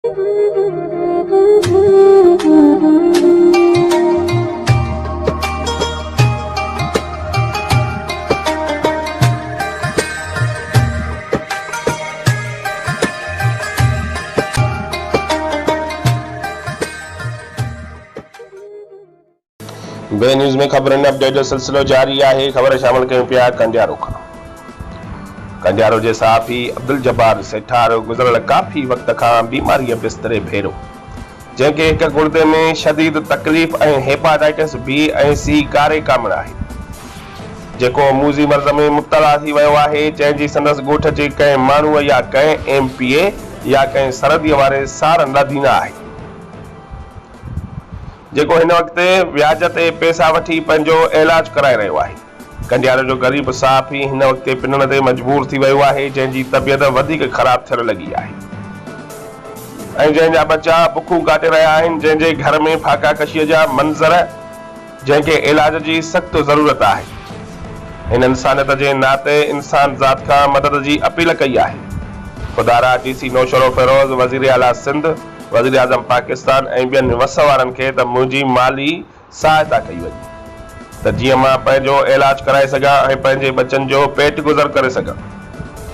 बे न्यूज़ में ख़बरनि अपडेट जो सिलसिलो जारी है। ख़बर शामिल कयूं पिया कंडियारो खां। कंडियारो जे सहाफ़ी अब्दुल जब्बार सेठार गुज़िरियल काफ़ी वक़्त खां बीमारी बिस्तरे भेरो, जंहिंखे हिक गुर्दे में शदीद तकलीफ़ ऐं हेपाटाइटिस बी ऐं सी कारे कामिड़ आहे, जेको मूज़ी मर्ज़ में मुब्तला थी वियो आहे, जंहिंजी संदसि ॻोठ जे कंहिं माण्हूअ या कंहिं MPA या कंहिं सरहदीअ वारे सार लादीना आहे, जेको हिन वक़्त व्याज ते पैसा वठी पंहिंजो इलाज कराए रहियो आहे। कंडियारो जो ग़रीब सहाफ़ी हिन वक़्त पिनण ते मजबूर थी वियो आहे, जंहिंजी तबियत वधीक ख़राब थियण लॻी आहे ऐं जंहिंजा बच्चा बुखूं काटे रहिया आहिनि, जंहिंजे घर में फाका कशीअ जा मंज़र, जंहिंखे इलाज जी सख़्त ज़रूरत आहे। हिन इंसानियत जे नाते इंसान ज़ात खां मदद जी अपील कई आहे। खुदारा DC नौशरो फिरोज़, वज़ीर आला सिंध, वज़ीर आज़म पाकिस्तान ऐं ॿियनि वस वारनि खे त मुंहिंजी माली सहायता कई वञे त जीअं मां पंहिंजो इलाज कराए सघां ऐं पंहिंजे बचनि जो पेट गुज़र करे सघां,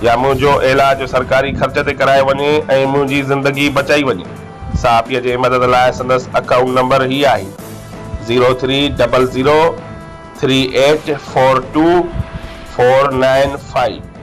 या मुंहिंजो इलाज सरकारी ख़र्च ते कराए वञे ऐं मुंहिंजी ज़िंदगी बचाई वञे। सहाफ़ीअ जे मदद लाइ संदसि अकाउंट नंबर ही आहे 03003842 495।